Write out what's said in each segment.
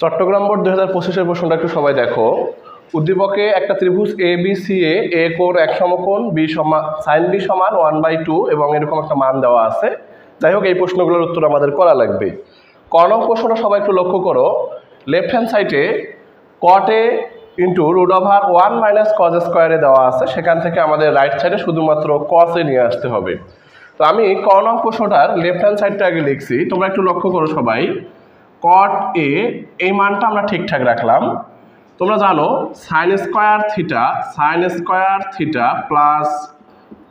Chittagong board 2025-এর প্রশ্নটা একটু সবাই দেখো। উদ্দীপকে একটা ত্রিভুজ এ বি সি এ কোণ এক সমকোণ বি সমান সাইন বি সমান 1/2 এবং এরকম একটা মান দেওয়া আছে। যাই হোক, এই প্রশ্নগুলোর উত্তর আমাদের করা লাগবে। ক নং প্রশ্নটা সবাই একটু লক্ষ্য করো। লেফট হ্যান্ড সাইডে cot a ইন্টু √1 - cos স্কোয়ারে দেওয়া আছে, সেখান থেকে আমাদের রাইট সাইডে শুধুমাত্র cos এ নিয়ে আসতে হবে। তো আমি ক নং প্রশ্নটার লেফট হ্যান্ড সাইডটা আগে লিখছি, তোমরা একটু লক্ষ্য করো সবাই। cot a এই মানটা আমরা ঠিকঠাক রাখলাম। তোমরা জানো sine square theta plus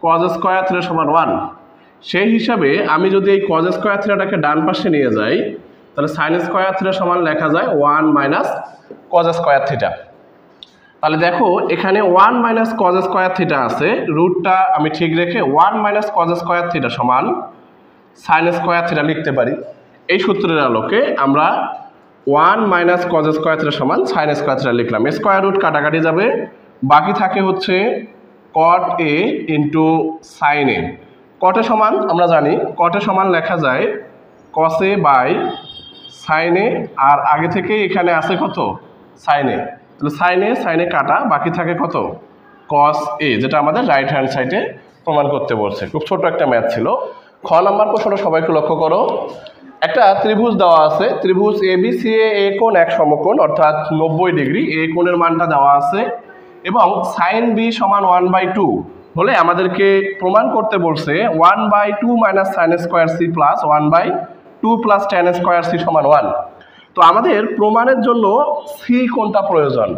cos square theta সমান 1। সেই হিসাবে আমি যদি এই কজ স্কোয়ার থিটাটাকে ডান পাশে নিয়ে যাই, তাহলে সাইন স্কোয়ার থিটা সমান লেখা যায় 1 - কজ স্কোয়ার থিটা। তাহলে দেখো এখানে 1 - কজ স্কোয়ার থিটা আছে, রুটটা আমি ঠিক রেখে 1 - কজ স্কোয়ার থিটা সমান সাইন স্কোয়ার থিটা লিখতে পারি। এই সূত্রের আলোকে আমরা 1 - কজ স্কোয়ার থিটা সমান সাইন স্কোয়ার থিটা লিখলাম। স্কোয়ার রুট কাটাকাটি যাবে, বাকি থাকে হচ্ছে cot a into sign A. cot এ সমান আমরা জানি cot এ সমান লেখা যায় cos a বাই সাইন এ, আর আগে থেকেই এখানে আছে কত সাইন এ। তাহলে সাইন এ কাটা, বাকি থাকে কত cos a, যেটা আমাদের রাইট হ্যান্ড সাইডে প্রমাণ করতে বলছে। খুব ছোট একটা ম্যাথ ছিল। খ নাম্বার প্রশ্নটা সবাই একটু লক্ষ্য করো। একটা ত্রিভুজ দেওয়া আছে, ত্রিভুজ এবিসি এ কোণ এক সমকোণ অর্থাৎ 90 ডিগ্রি, এ কোণের মানটা দেওয়া আছে এবং সাইন বি সমান 1/2 হলে আমাদেরকে প্রমাণ করতে বলছে 1/2 - sine square C plus 1/2 plus tan square C সমান 1। তো আমাদের প্রমাণের জন্য সি কোণটা প্রয়োজন,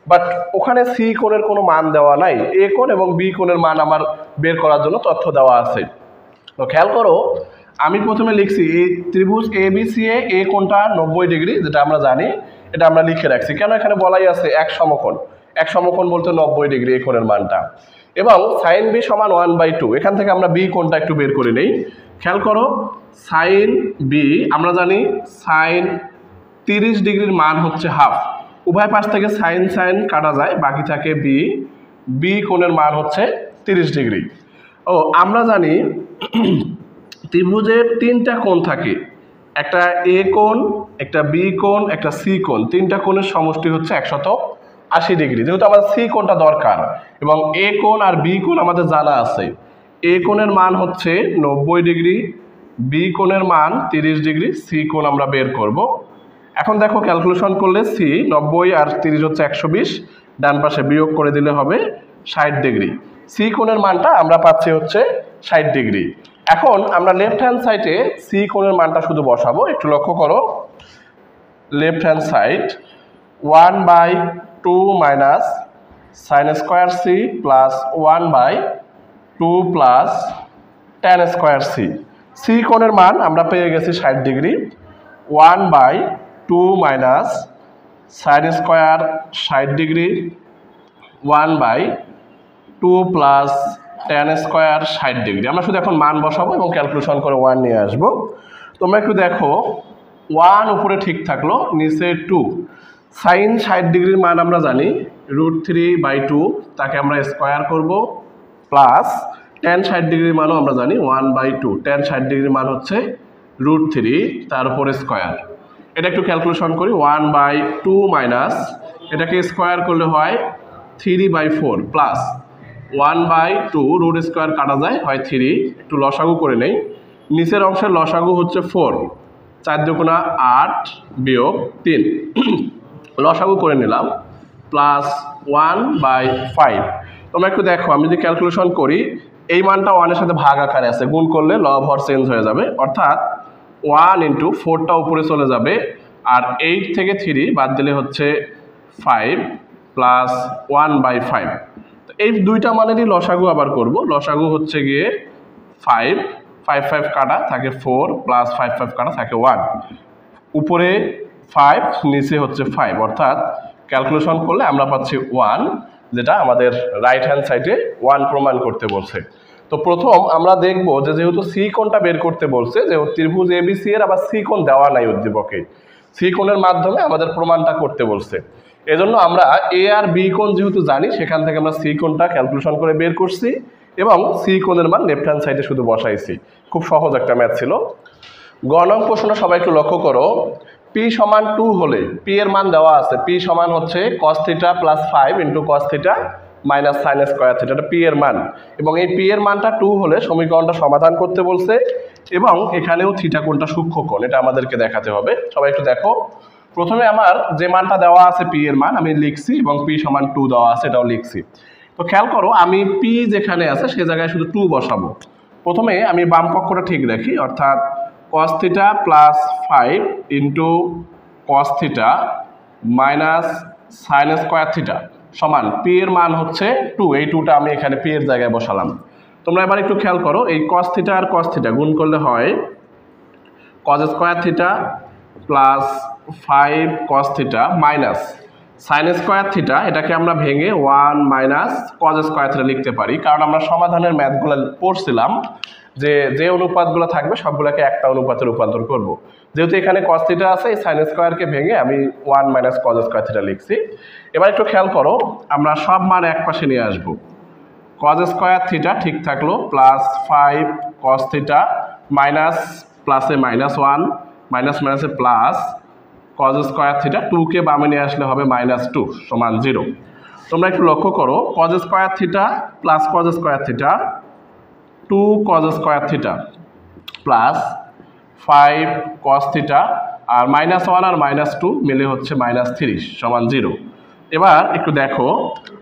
বাট ওখানে সি কোণের কোনো মান দেওয়া নাই। এ কোণ এবং বি কোণের মান আমার বের করার জন্য তথ্য দেওয়া আছে। তো খেয়াল করো, আমি প্রথমে লিখছি এই ত্রিভুজ এবিসি এ কোণটা 90 ডিগ্রি, যেটা আমরা জানি, এটা আমরা লিখে রাখছি। কেন? এখানে বলাই আছে এক সমকোণ। এক সমকোণ বলতে 90 ডিগ্রি এই কোণের মানটা, এবং সাইন বি সমান 1/2। এখান থেকে আমরা বি কোণটা একটু বের করে নেই। খেয়াল করো, সাইন বি আমরা জানি সাইন 30 ডিগ্রির মান হচ্ছে হাফ। উভয় পাশ থেকে সাইন সাইন কাটা যায়, বাকি থাকে বি কোণের মান হচ্ছে 30 ডিগ্রি। ও আমরা জানি ত্রিভুজের তিনটা কোণ থাকে, একটা এ কোণ, একটা বি কোণ, একটা সি কোণ। তিনটা কোণের সমষ্টি হচ্ছে 180 ডিগ্রি। যেহেতু আমাদের সি কোণটা দরকার এবং এ কোণ আর বি কোণ আমাদের জানা আছে। এ কোণের মান হচ্ছে 90 ডিগ্রি, বি কোণের মান 30 ডিগ্রি, সি কোণ আমরা বের করব। এখন দেখো ক্যালকুলেশন করলে সি 90 আর 30 হচ্ছে 120, ডান পাশে বিয়োগ করে দিলে হবে 60 ডিগ্রি। সি কোণের মানটা আমরা পাচ্ছি হচ্ছে 60 ডিগ্রি। এখন আমরা লেফট হ্যান্ড সাইডে সি কোণের মানটা শুধু বসাবো। একটু লক্ষ্য করো, left hand side 1/2 minus sine square C plus 1/2 plus tan square C. C কোণের মান আমরা পেয়ে গেছি 60 degree. 1/2 minus sine square 60 degree, 1/2 plus tan square 60 degree. আমরা শুধু এখন মান বসাবো এবং ক্যালকুলেশন করে 1 নিয়ে আসবো। তোমরা একটু দেখো, 1 উপরে ঠিক থাকলো, নিচে 2। সাইন 60 ডিগ্রির মান আমরা জানি √3/2, তাকে আমরা স্কোয়ার করব, প্লাস ট্যান 60 ডিগ্রির মানও আমরা জানি 1/2। ট্যান 60 ডিগ্রির মান হচ্ছে √3, তার উপরে স্কোয়ার। এটা একটু ক্যালকুলেশন করি, 1/2 মাইনাস এটাকে স্কোয়ার করলে হয় 3/4 প্লাস 1/2 রুট স্কোয়ার কাটা যায় হয় 3। একটু লসাগু করে নেই। নিচের অংশের লসাগু হচ্ছে 4, 4 দুগুণা 8 বিয়োগ 3, লসাগু করে নিলাম, প্লাস 1/5। তোমরা একটু দেখো, আমি যদি ক্যালকুলেশন করি এই মানটা 1 এর সাথে ভাগ আকারে আছে, গুণ করলে লব হর চেঞ্জ হয়ে যাবে, অর্থাৎ 1 × 4টা উপরে চলে যাবে, আর 8 থেকে 3 বাদ দিলে হচ্ছে 5 প্লাস 1/5। এই দুইটা মানেরই লসাগু আবার করব। লসাগু হচ্ছে গিয়ে 5, 5 5 কাটা থাকে 4 প্লাস 5 5 কাটা থাকে 1। উপরে 5, নিচে হচ্ছে 5, অর্থাৎ ক্যালকুলেশন করলে আমরা পাচ্ছি 1, যেটা আমাদের রাইট হ্যান্ড সাইডে 1 প্রমাণ করতে বলছে। তো প্রথম আমরা দেখব যে যেহেতু সি কোণটা বের করতে বলছে, যেহেতু ত্রিভুজ এবিসি এর আবার সি কোণ দেওয়া নাই উদ্দীপকে, সি কোণের মাধ্যমে আমাদের প্রমাণটা করতে বলছে। এজন্য আমরা এ আর বি কোণ যেহেতু জানি, সেখান থেকে আমরা সি কোণটা ক্যালকুলেশন করে বের করছি এবং সি কোণের মান লেফট হ্যান্ড সাইডে শুধু বসাইছি। খুব সহজ একটা ম্যাথ ছিল। গ নং প্রশ্নটা সবাই একটু লক্ষ্য করো। পি সমান 2 হলে পি এর মান দেওয়া আছে, পি সমান হচ্ছে cos theta plus 5 into cos theta minus sine square theta, এটা পি এর মান। এবং এই পি এর মানটা 2 হলে সমীকরণটা সমাধান করতে বলছে, এবং এখানেও থিটা কোণটা সূক্ষ্ম কোণ, এটা আমাদেরকে দেখাতে হবে। সবাই একটু দেখো, প্রথমে আমার যে মানটা দেওয়া আছে পি এর মান আমি লিখছি, এবং পি সমান 2 দেওয়া আছে এটাও লিখছি। তো খেয়াল করো, আমি পি যেখানে আছে সে জায়গায় শুধু 2 বসাবো। প্রথমে আমি বাম পক্ষটা ঠিক রাখি, অর্থাৎ cos theta plus 5 into cos theta minus sine square theta সমান পি এর মান হচ্ছে 2, এই 2টা আমি এখানে পি এর জায়গায় বসালাম। তোমরা এবার একটু খেয়াল করো, এই cos থিটা আর cos থিটা গুণ করলে হয় cos square theta plus 5 cos theta minus sine square theta, এটাকে আমরা ভেঙে 1 মাইনাস cos স্কোয়ার থিটা লিখতে পারি, কারণ আমরা সমাধানের ম্যাথগুলো পড়ছিলাম যে যে অনুপাতগুলো থাকবে সবগুলোকে একটা অনুপাতে রূপান্তর করব। যেহেতু এখানে cos থিটা আছে, এই সাইন স্কোয়ারকে ভেঙে আমি 1 মাইনাস cos স্কোয়ার থিটা লিখছি। এবার একটু খেয়াল করো, আমরা সব মান এক পাশে নিয়ে আসব। cos স্কোয়ার থিটা ঠিক থাকলো প্লাস 5 cos থিটা মাইনাস প্লাসে মাইনাস 1 মাইনাস মাইনাসে প্লাস cos স্কোয়ার থিটা, 2কে বামে নিয়ে আসলে হবে -2 সমান 0। তোমরা একটু লক্ষ্য করো, cos square theta plus cos square theta 2 cos square theta plus 5 cos theta আর -1 আর -2 মিলে হচ্ছে -30 সমান 0। এবার একটু দেখো,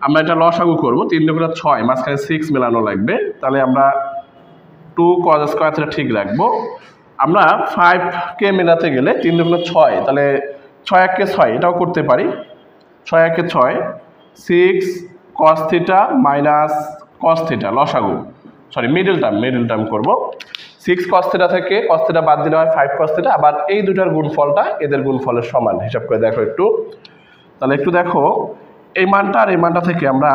আমরা এটা লসাগু করবো, 3 2 6, মাঝখানে 6 মেলানো লাগবে, তাহলে আমরা 2 cos স্কোয়ার থিটা ঠিক রাখবো। আমরা 5কে মেলাতে গেলে 3 2 6, তাহলে 6 1 কে 6 এটাও করতে পারি, 6 1 কে 6 6 cos theta minus cos theta লসাগু, সরি মিডল টার্ম করবো। 6 cos থিটা থেকে cos থিটা বাদ দিলে হয় 5 cos থিটা, আবার এই দুটার গুণফলটা এদের গুণফলের সমান, হিসাব করে দেখো একটু। তাহলে একটু দেখো, এই মানটা আর এই মানটা থেকে আমরা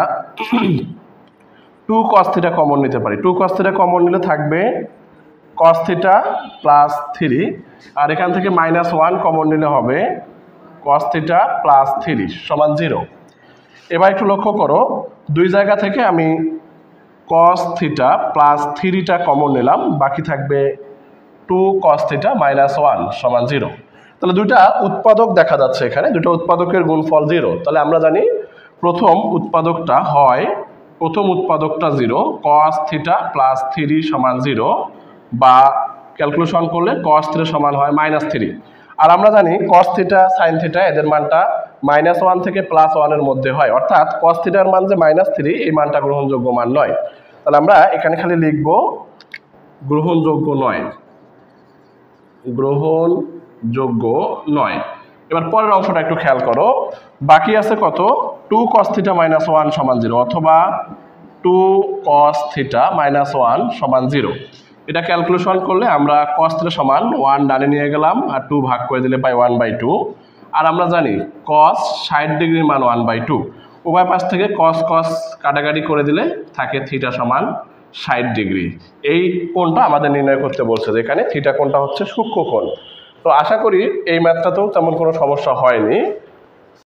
2 cos থিটা কমন নিতে পারি। 2 cos থিটা কমন নিলে থাকবে cos থিটা প্লাস 3, আর এখান থেকে -1 কমন নিলে হবে cos থিটা প্লাস 3 সমান 0। এবার একটু লক্ষ্য করো, দুই জায়গা থেকে আমি cos থিটা প্লাস 3টা কমন নিলাম, বাকি থাকবে 2 cos থিটা -1 সমান 0। তাহলে দুইটা উৎপাদক দেখা যাচ্ছে এখানে, দুটো উৎপাদকের গুণফল 0। তাহলে আমরা জানি প্রথম উৎপাদকটা 0, cos থিটা প্লাস 3 সমান 0, বা ক্যালকুলেশন করলে cos থিটা সমান হয় -3। আর আমরা জানি cos থিটা sin থিটা এদের মানটা -1 থেকে +1 এর মধ্যে হয়, অর্থাৎ cos থিটার মান যে -3, এই মানটা গ্রহণযোগ্য মান নয়। তাহলে আমরা এখানে খালি লিখব গ্রহণযোগ্য নয়। এবার পরের অংশটা একটু খেয়াল করো, বাকি আছে কত, 2 cos থিটা -1 সমান 0, অথবা 2 cos থিটা -1 সমান 0। এটা ক্যালকুলেশন করলে আমরা cos থিটা সমান 1 ডানে নিয়ে গেলাম, আর 2 ভাগ করে দিলে পাই 1/2। আর আমরা জানি cos 60 ডিগ্রির মান 1/2, উভয় পাশ থেকে cos কাটাকাটি করে দিলে থাকে থিটা সমান 60 ডিগ্রি। এই কোণটা আমাদের নির্ণয় করতে বলছে, যেখানে থিটা কোণটা হচ্ছে সূক্ষ্ম কোণ। তো আশা করি এই ম্যাথটাতেও তেমন কোনো সমস্যা হয়নি।